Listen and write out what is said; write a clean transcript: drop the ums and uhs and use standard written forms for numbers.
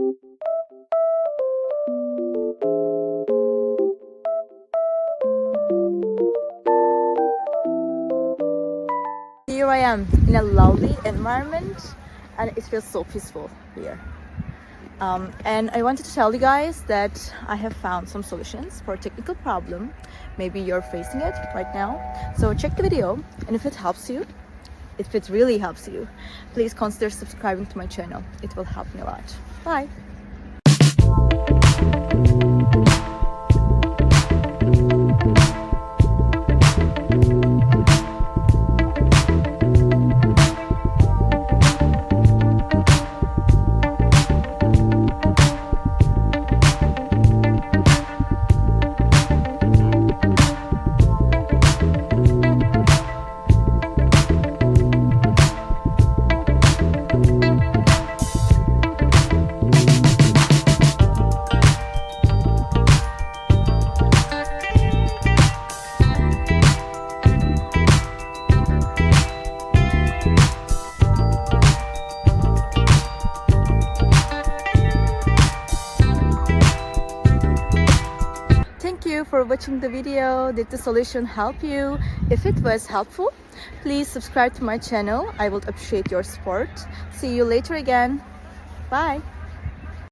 Here I am in a lovely environment and it feels so peaceful here. And I wanted to tell you guys that I have found some solutions for a technical problem. Maybe you're facing it right now. So check the video, and if it helps you, if it really helps you, please consider subscribing to my channel. It will help me a lot. Bye! Thank you for watching the video. Did the solution help you? If it was helpful, please subscribe to my channel. I would appreciate your support. See you later again. Bye.